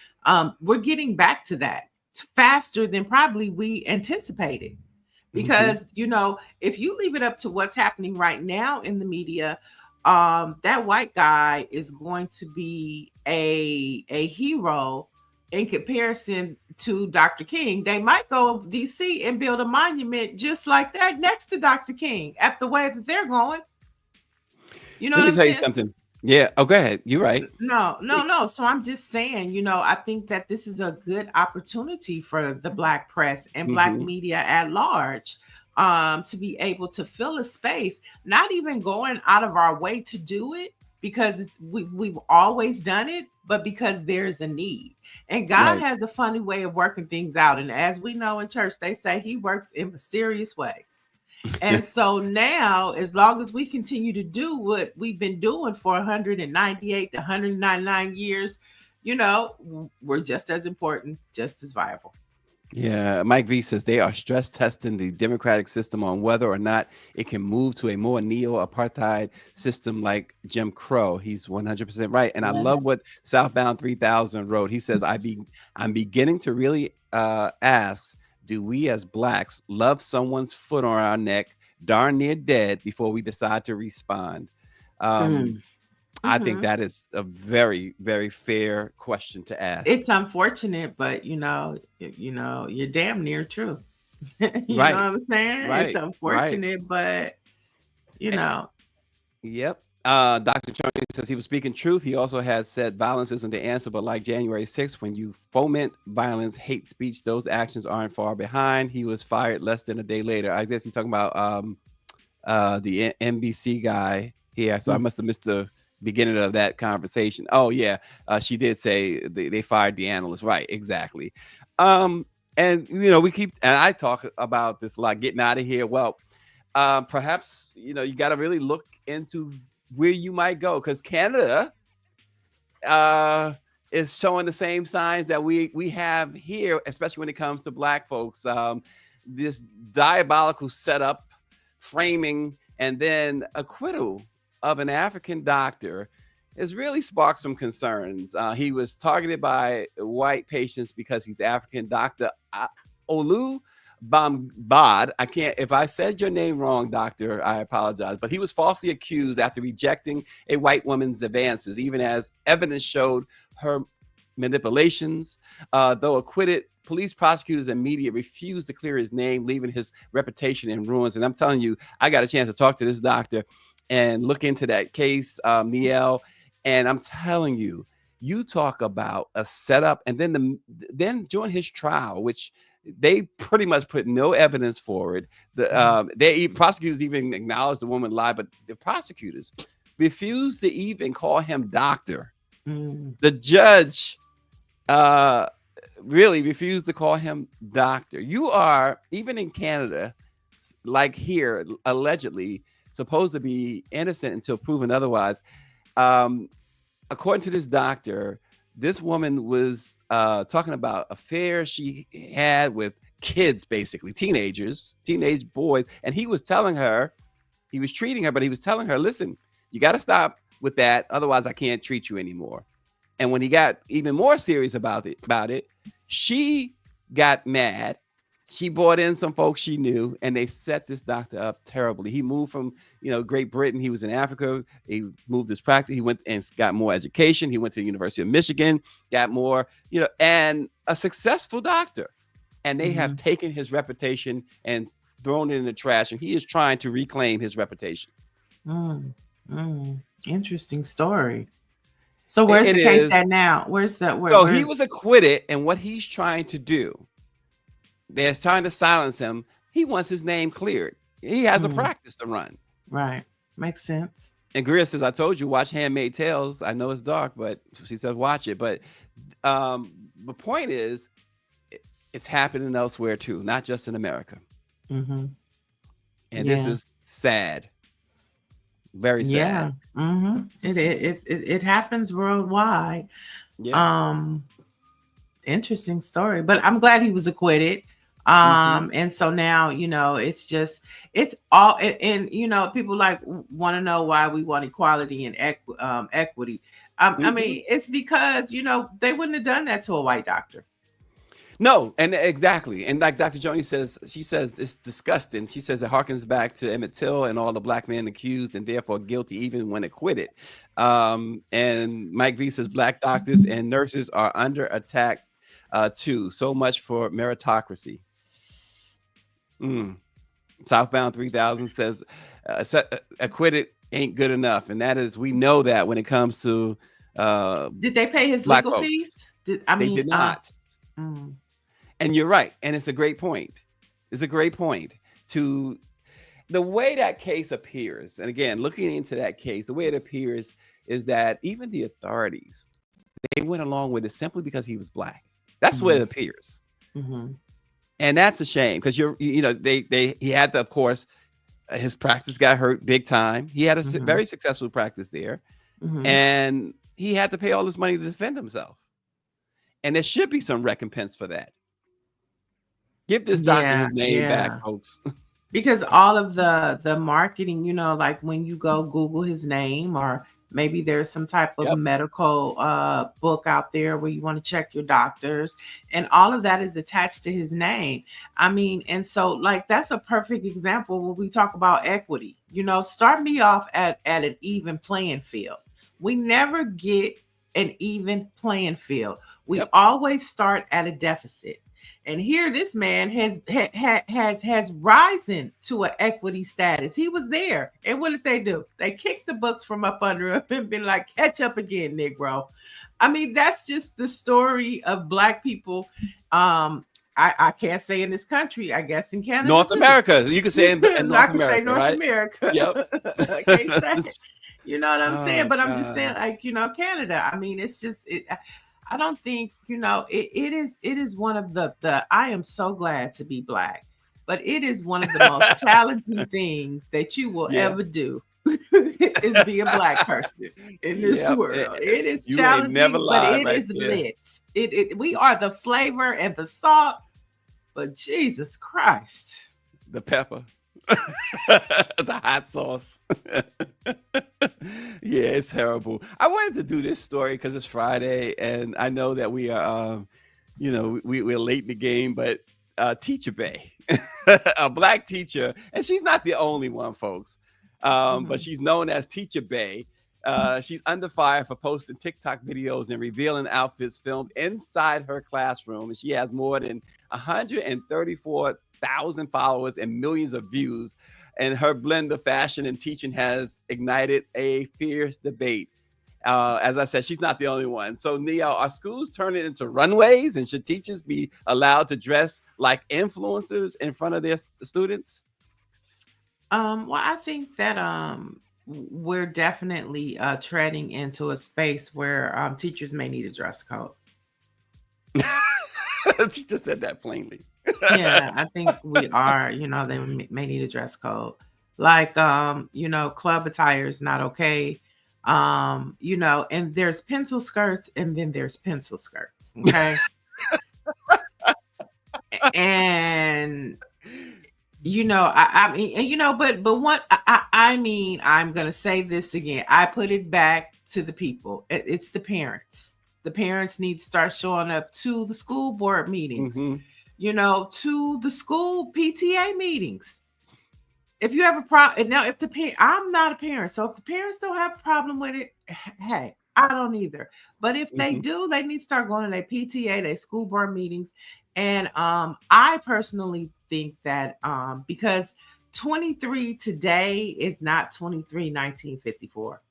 We're getting back to that faster than probably we anticipated. Because, if you leave it up to what's happening right now in the media, that white guy is going to be a hero in comparison to Dr. King. They might go to DC and build a monument just like that next to Dr. King at the way that they're going. Let me tell you something. Yeah. Oh, go ahead. You're right. No. So I'm just saying, I think that this is a good opportunity for the Black press and Black media at large, to be able to fill a space, not even going out of our way to do it because we've always done it, but because there's a need. And God has a funny way of working things out. And as we know in church, they say he works in mysterious ways. And so now, as long as we continue to do what we've been doing for 198 to 199 years, we're just as important, just as viable. Yeah, Mike V says they are stress testing the democratic system on whether or not it can move to a more neo-apartheid system like Jim Crow. He's 100% right. And I Yeah. love what Southbound 3000 wrote. He says, I'm beginning to really ask, do we as blacks love someone's foot on our neck, darn near dead, before we decide to respond? Mm. I think Mhm. that is a very, very fair question to ask. It's unfortunate, but you're damn near true. You know what Right, I'm saying? It's right, right. unfortunate, but you know. Yep. Dr. Jones says he was speaking truth. He also has said violence isn't the answer, but like January 6th, when you foment violence, hate speech, those actions aren't far behind. He was fired less than a day later. I guess he's talking about the NBC guy here. So I Mm. must have missed the beginning of that conversation. Oh yeah, she did say they fired the analyst. Right, exactly. And we keep, and I talk about this a lot, getting out of here. Well, perhaps you got to really look into where you might go, because Canada uh, is showing the same signs that we have here, especially when it comes to black folks. This diabolical setup, framing, and then acquittal of an African doctor has really sparked some concerns. He was targeted by white patients because he's African. Dr. Olu Bambad. I can't, if I said your name wrong, doctor, I apologize. But he was falsely accused after rejecting a white woman's advances, even as evidence showed her manipulations. Though acquitted, police, prosecutors, and media refused to clear his name, leaving his reputation in ruins. And I'm telling you, I got a chance to talk to this doctor and look into that case, Niele. And I'm telling you, you talk about a setup, and then during his trial, which they pretty much put no evidence for it. Prosecutors even acknowledged the woman lied, but the prosecutors refused to even call him doctor. Mm. The judge really refused to call him doctor. You are, even in Canada, like here, allegedly supposed to be innocent until proven otherwise. According to this doctor, this woman was talking about affairs she had with kids, basically teenage boys. And he was telling her, he was treating her, but he was telling her, listen, you got to stop with that. Otherwise, I can't treat you anymore. And when he got even more serious about it, she got mad. She brought in some folks she knew, and they set this doctor up terribly. He moved from, Great Britain. He was in Africa. He moved his practice. He went and got more education. He went to the University of Michigan, got more, and a successful doctor. And they have taken his reputation and thrown it in the trash. And he is trying to reclaim his reputation. Interesting story. So where's the case at now? He was acquitted, and what he's trying to do, they're trying to silence him. He wants his name cleared. He has a practice to run. Right. Makes sense. And Greer says, I told you, watch Handmaid's Tales. I know it's dark, but she says, watch it. But the point is, it's happening elsewhere too, not just in America. And this is sad. Very sad. Yeah. It happens worldwide. Yeah. Interesting story, but I'm glad he was acquitted. And so now, it's all, and people want to know why we want equality and equity. I mean, it's because, they wouldn't have done that to a white doctor. No, and exactly. And like Dr. Joni says, she says it's disgusting. She says it harkens back to Emmett Till and all the black men accused and therefore guilty even when acquitted. And Mike V says black doctors and nurses are under attack too. So much for meritocracy. Southbound 3000 says acquitted ain't good enough. And that is, we know that when it comes to did they pay his black legal folks. fees? They did not. And you're right. And it's a great point. It's a great point to the way that case appears. And again, looking into that case, the way it appears is that even the authorities, they went along with it simply because he was black. That's what it appears. And that's a shame because he had to, of course, his practice got hurt big time. He had a very successful practice there, and he had to pay all this money to defend himself. And there should be some recompense for that. Give this doctor his name back, folks. Because all of the marketing, you know, like when you go Google his name, or maybe there's some type of medical book out there where you want to check your doctors, and all of that is attached to his name. I mean, and so like that's a perfect example when we talk about equity. You know, start me off at an even playing field. We never get an even playing field. We always start at a deficit. And here, this man has risen to an equity status. He was there, and what did they do? They kicked the books from up under him and been like, "Catch up again, Negro." I mean, that's just the story of Black people. I can't say in this country. I guess in Canada, North America. You can say in North America. I can say North right? America. Yep. I can't say. You know what I'm saying? But I'm just saying, like, you know, Canada. I mean, it's just it. I don't think, you know, it is one of the I am so glad to be Black, but it is one of the most challenging things that you will ever do is be a Black person in this world. It is challenging, but it is lit. We are the flavor and the salt, but Jesus Christ. The pepper. The hot sauce. Yeah, it's terrible. I wanted to do this story because it's Friday, and I know that we are, you know, we're late in the game, but Teacher Bay, a Black teacher, and she's not the only one, folks, but she's known as Teacher Bay. She's under fire for posting TikTok videos and revealing outfits filmed inside her classroom, and she has more than 134,000 followers and millions of views. And her blend of fashion and teaching has ignited a fierce debate. As I said, she's not the only one. So, Niele, are schools turning into runways, and should teachers be allowed to dress like influencers in front of their students? Well, I think that we're definitely treading into a space where teachers may need a dress code. She just said that plainly. Yeah, I think we are. You know, they may need a dress code. Like, you know, club attire is not okay. You know, and there's pencil skirts, and then there's pencil skirts. Okay. And you know, I mean, you know, but what I mean, I'm gonna say this again. I put it back to the people. It's the parents. The parents need to start showing up to the school board meetings. You know, to the school PTA meetings. If you have a problem, now if the parent, I'm not a parent, so if the parents don't have a problem with it, hey, I don't either. But if they do, they need to start going to their PTA, their school board meetings. And I personally think that because 23 today is not 23 1954.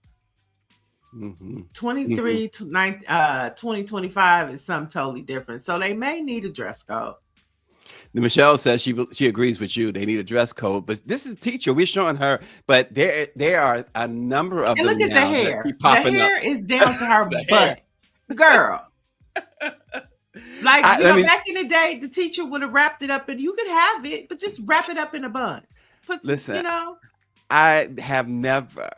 23 to 2025 is something totally different. So they may need a dress code. Michelle says she agrees with you. They need a dress code, but this is teacher. We're showing her, but there are a number of and them look at now the hair. that keep popping the hair up. is down to her butt, girl. Like back in the day, the teacher would have wrapped it up, and you could have it, but just wrap it up in a bun. Listen, you know. I have never.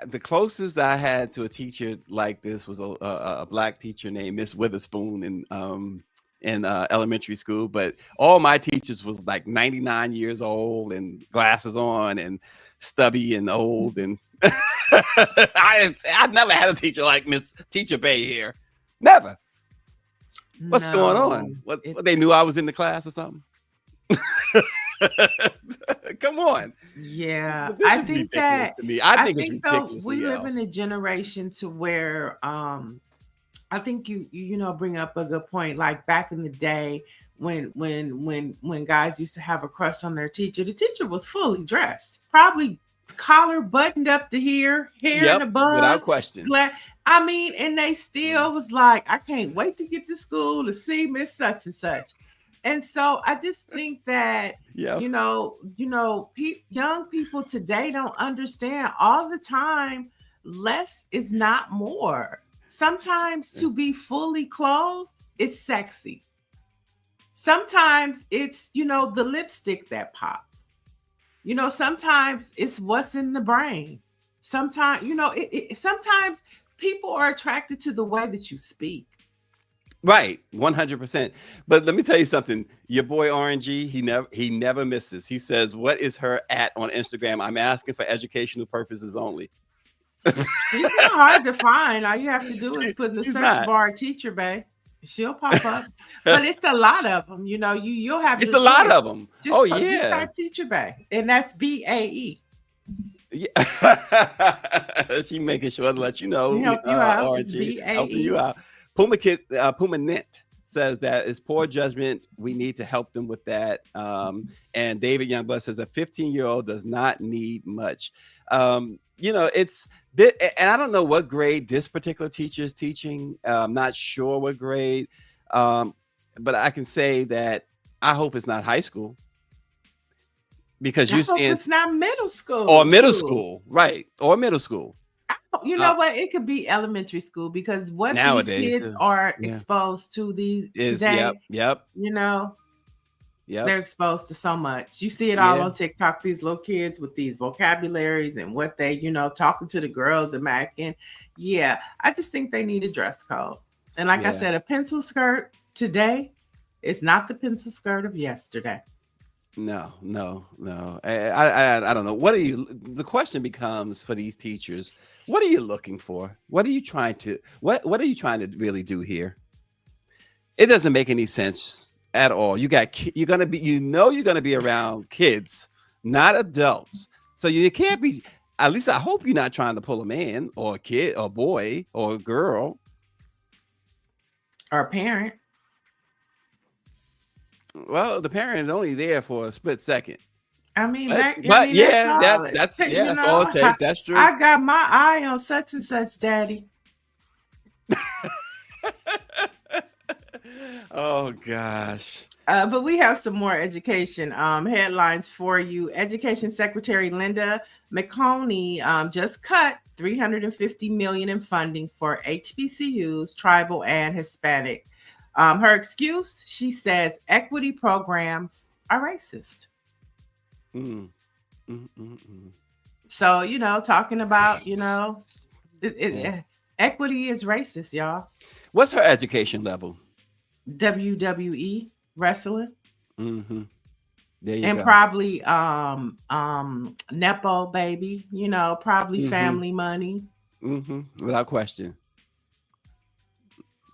The closest I had to a teacher like this was a Black teacher named Miss Witherspoon in elementary school, but all my teachers was like 99 years old and glasses on and stubby and old, and I've never had a teacher like Miss Teacher Bay here. Never. What's going on? What they knew I was in the class or something? Come on. Yeah, I think that to me. I think it's ridiculous. We live in a generation to where I think you know bring up a good point. Like back in the day when guys used to have a crush on their teacher, the teacher was fully dressed, probably collar buttoned up to here, hair in a bun, without question. I mean, and they still was like, I can't wait to get to school to see Miss such and such. And so I just think that, you know, young people today don't understand all the time. Less is not more. Sometimes to be fully clothed, it's sexy. Sometimes it's, you know, the lipstick that pops. You know, sometimes it's what's in the brain. Sometimes, you know, sometimes people are attracted to the way that you speak. Right, 100%. But let me tell you something. Your boy RNG, he never misses. He says, "What is her at on Instagram? I'm asking for educational purposes only." She's not hard to find. All you have to do is put in the She's search not. bar Teacher Bay. She'll pop up. But it's a lot of them. You know, you'll have It's your a lot choice. of them. Just, Oh just yeah. type Teacher Bay, and that's BAE. Yeah. She making sure to let you know, Help you out. It's RNG, helping you BAE. out. Puma Net says that it's poor judgment. We need to help them with that. And David Youngblood says a 15-year-old does not need much. You know, and I don't know what grade this particular teacher is teaching. I'm not sure what grade, but I can say that I hope it's not high school. Because I you're hope seeing it's not middle school. or middle Shoot. school, right? Or middle school. You know what? It could be elementary school because what Nowadays, these kids are yeah. exposed to these Is today, yep, you know, yep. they're exposed to so much. You see it all Yeah. on TikTok, these little kids with these vocabularies and what they, you know, talking to the girls and macking. Yeah, I just think they need a dress code. And like I Yeah. said, a pencil skirt today is not the pencil skirt of yesterday. No. I don't know. The question becomes for these teachers, what are you looking for? What are you trying to really do here? It doesn't make any sense at all. You're gonna be around kids, not adults. So you can't be, at least I hope you're not trying to pull a man or a kid or a boy or a girl. Or a parent. Well, the parent is only there for a split second. I mean, But that's that's all it takes. That's true. I got my eye on such and such, Daddy. Oh gosh. But we have some more education headlines for you. Education Secretary Linda McConey just cut $350 million in funding for HBCUs, tribal and Hispanic. Her excuse, she says, equity programs are racist. So, you know, talking about, you know, equity is racist, y'all. What's her education level? WWE wrestling. There you and go. probably Nepo baby, you know, probably family money. Without question.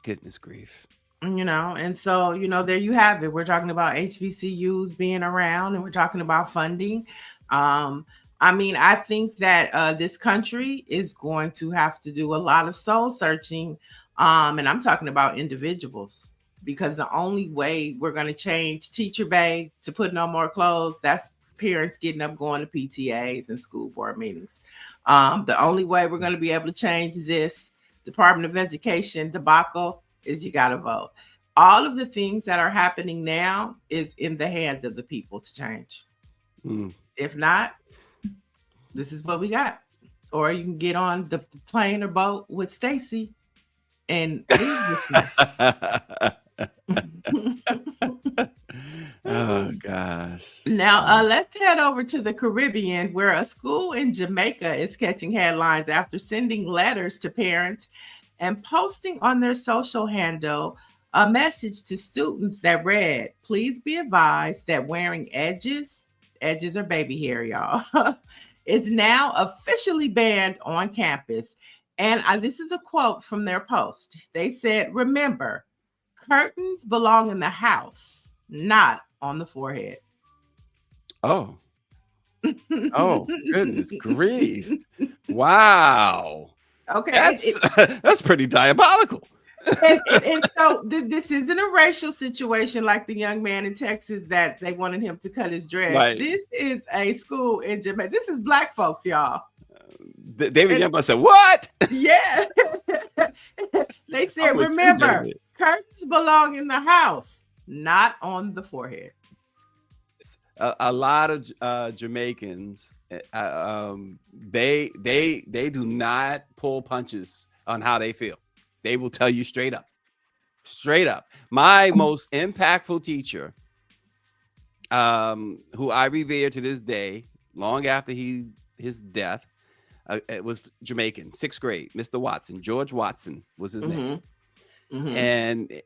Goodness grief. You know, and so, you know, there you have it. We're talking about HBCUs being around and we're talking about funding. I mean, I think that this country is going to have to do a lot of soul searching. And I'm talking about individuals, because the only way we're going to change Teacher Bay to put no more clothes, that's parents getting up, going to PTAs and school board meetings. The only way we're going to be able to change this Department of Education debacle is you got to vote. All of the things that are happening now is in the hands of the people to change. If not, this is what we got. Or you can get on the plane or boat with Stacy and leave this mess. Oh gosh. Now let's head over to the Caribbean, where a school in Jamaica is catching headlines after sending letters to parents and posting on their social handle a message to students that read, "Please be advised that wearing edges are baby hair, y'all, is now officially banned on campus." And this is a quote from their post. They said, "Remember, curtains belong in the house, not on the forehead." Oh. Oh, goodness grief. Wow. Okay. That's pretty diabolical. And so this isn't a racial situation like the young man in Texas that they wanted him to cut his dreads. Right. This is a school in Jamaica. This is Black folks, y'all. David Youngblood said, "What?" Yeah. They said, "Remember, curtains belong in the house, not on the forehead." A lot of Jamaicans, they do not pull punches on how they feel. They will tell you straight up. My most impactful teacher, who I revere to this day, long after his death, it was Jamaican, 6th grade, Mr. Watson. George Watson was his name. And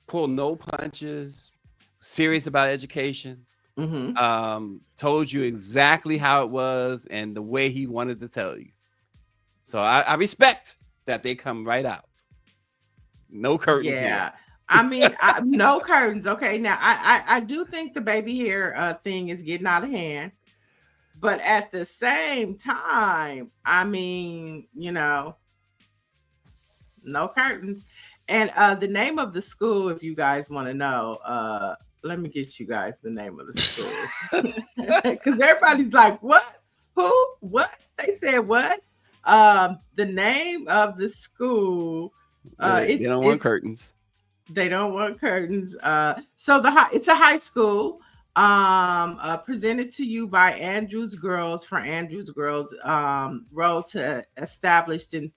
pull no punches, serious about education. Told you exactly how it was and the way he wanted to tell you. So I respect that they come right out. No curtains here. I mean, no curtains. Okay, now I do think the baby hair thing is getting out of hand, but at the same time, I mean, you know, no curtains. And the name of the school, if you guys want to know, let me get you guys the name of the school, because everybody's like, what, who, what? They said what? The name of the school. They don't want curtains. They don't want curtains. So it's a high school. Presented to you by Andrews Girls for Andrews Girls. Road to established in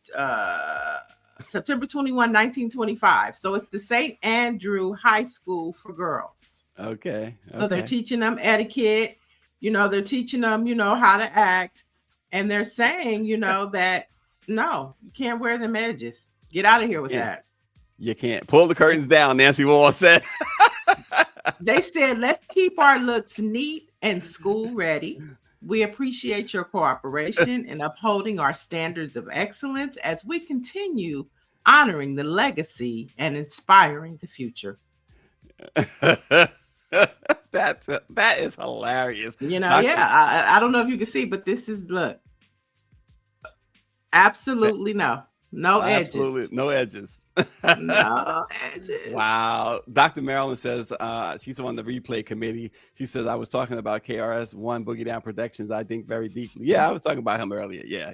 September 21, 1925. So it's the St. Andrew High School for girls. Okay. So they're teaching them etiquette. You know, they're teaching them, you know, how to act. And they're saying, you know, that no, you can't wear them edges. Get out of here with that. You can't pull the curtains down, Nancy Wall said. They said, let's keep our looks neat and school ready. We appreciate your cooperation in upholding our standards of excellence as we continue honoring the legacy and inspiring the future. That is hilarious. You know, I don't know if you can see, but this is, look, absolutely no edges. Absolutely no edges. No edges. Wow. Dr. Marilyn says she's on the replay committee. She says, I was talking about KRS-One Boogie Down Productions. I think very deeply. Yeah, I was talking about him earlier. Yeah.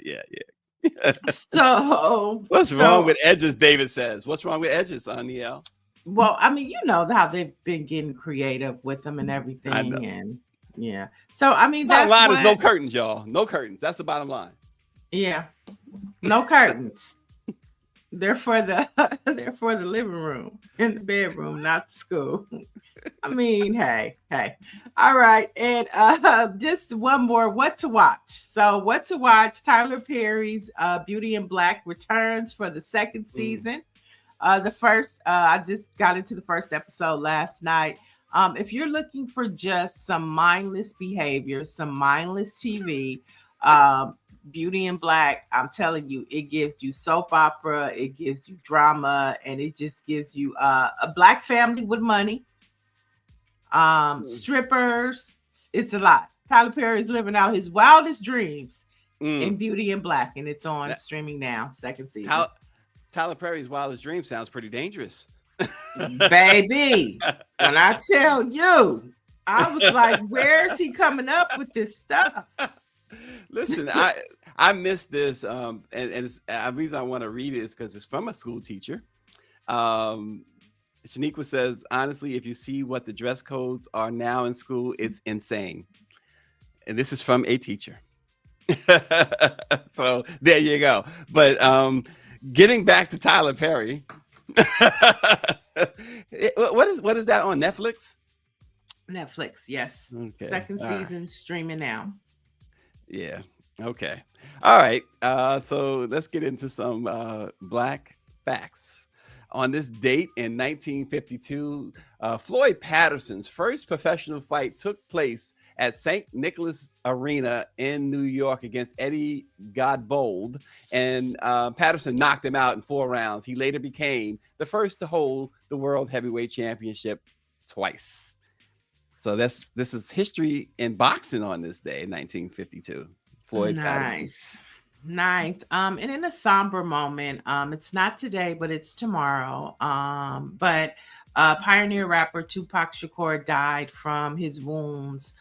So what's wrong with edges? David says. What's wrong with edges, Niele? Well, I mean, you know how they've been getting creative with them and everything, and yeah. So I mean, that's bottom line is no curtains, y'all. No curtains. That's the bottom line. Yeah, no curtains. They're for the living room and the bedroom, not the school. I mean, hey. All right, and just one more. What to watch? So, what to watch? Tyler Perry's Beauty in Black returns for the second season. The first, I just got into the first episode last night. If you're looking for just some mindless behavior, some mindless TV, Beauty in Black, I'm telling you, it gives you soap opera, it gives you drama, and it just gives you a black family with money, strippers. It's a lot. Tyler Perry is living out his wildest dreams in Beauty in Black, and it's on streaming now, second season. Tyler Perry's wildest dream sounds pretty dangerous. Baby, when I tell you, I was like, where's he coming up with this stuff? Listen, I missed this, and the reason I want to read it is because it's from a school teacher. Shaniqua says, honestly, if you see what the dress codes are now in school, it's insane. And this is from a teacher. So there you go. But getting back to Tyler Perry, what is that on Netflix? Netflix, yes. Okay. Second season streaming now. Yeah. Okay. All right. So let's get into some Black facts. On this date in 1952, Floyd Patterson's first professional fight took place at St. Nicholas Arena in New York against Eddie Godbold, and Patterson knocked him out in 4 rounds. He later became the first to hold the World Heavyweight Championship twice. So this is history in boxing on this day, 1952. Floyd Patterson. Nice. And in a somber moment, it's not today, but it's tomorrow. But pioneer rapper Tupac Shakur died from his wounds,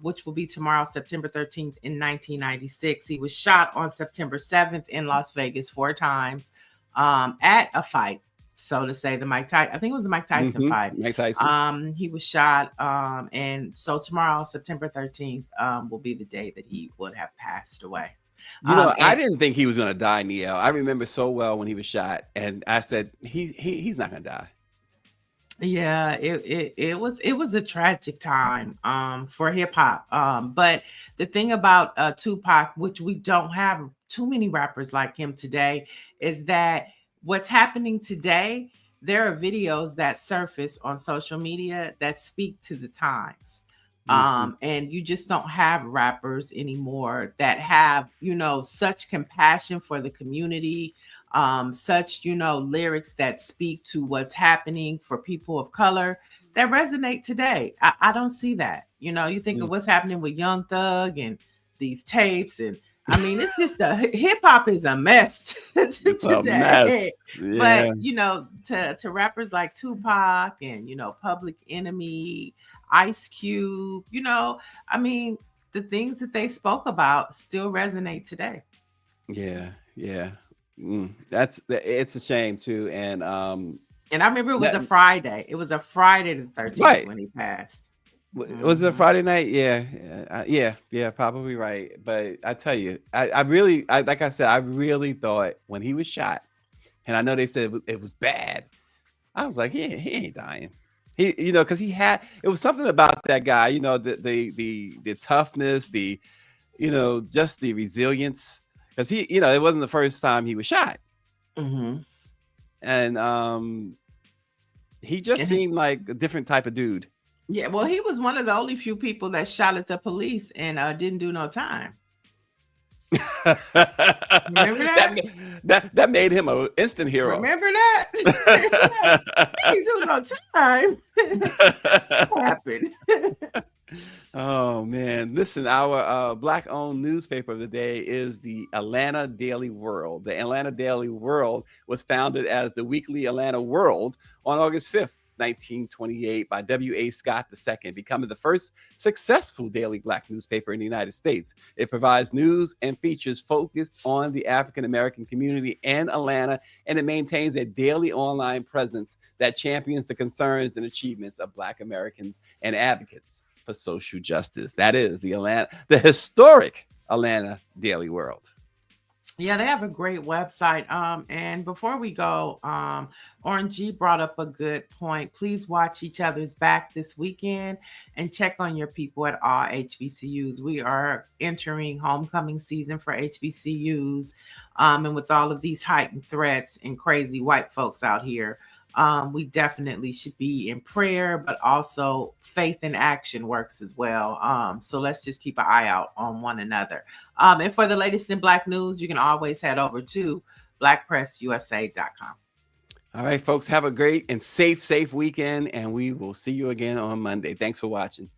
which will be tomorrow, September 13th in 1996. He was shot on September 7th in Las Vegas 4 times at a fight. So to say, I think it was the Mike Tyson fight. Mike Tyson. He was shot. And so tomorrow, September 13th, will be the day that he would have passed away. You know, I didn't think he was going to die, Niele. I remember so well when he was shot, and I said he's not going to die. Yeah, it was a tragic time for hip hop. But the thing about Tupac, which we don't have too many rappers like him today, is that what's happening today, there are videos that surface on social media that speak to the times. And you just don't have rappers anymore that have, such compassion for the community, such, lyrics that speak to what's happening for people of color that resonate today. I don't see that. You think of what's happening with Young Thug and these tapes, and I mean, it's just hip hop is a mess It's today. a mess. Yeah. But to rappers like Tupac and Public Enemy, Ice Cube, I mean, the things that they spoke about still resonate today. Yeah. It's a shame too. And I remember it was a Friday. It was a Friday the 13th Right. when he passed. Was it Friday night? Yeah, probably right. But I tell you, I really, like I said, I really thought when he was shot, and I know they said it was bad. I was like, he ain't dying. He, because it was something about that guy, the toughness, just the resilience. Because he, it wasn't the first time he was shot, and he just seemed like a different type of dude. Yeah, well, he was one of the only few people that shot at the police and didn't do no time. Remember that? That made him an instant hero. Remember that? He didn't do no time. What happened? Oh man, listen, our Black-owned newspaper of the day is the Atlanta Daily World. The Atlanta Daily World was founded as the Weekly Atlanta World on August 5th, 1928 by W.A. Scott II, becoming the first successful daily Black newspaper in the United States. It provides news and features focused on the African-American community in Atlanta, and it maintains a daily online presence that champions the concerns and achievements of Black Americans and advocates for social justice. That is the historic Atlanta Daily World. Yeah, they have a great website. And before we go, Orange G brought up a good point. Please watch each other's back this weekend and check on your people at all HBCUs. We are entering homecoming season for HBCUs. And with all of these heightened threats and crazy white folks out here, we definitely should be in prayer, but also faith in action works as well. So let's just keep an eye out on one another. And for the latest in Black news, you can always head over to BlackPressUSA.com. All right, folks, have a great and safe weekend, and we will see you again on Monday. Thanks for watching.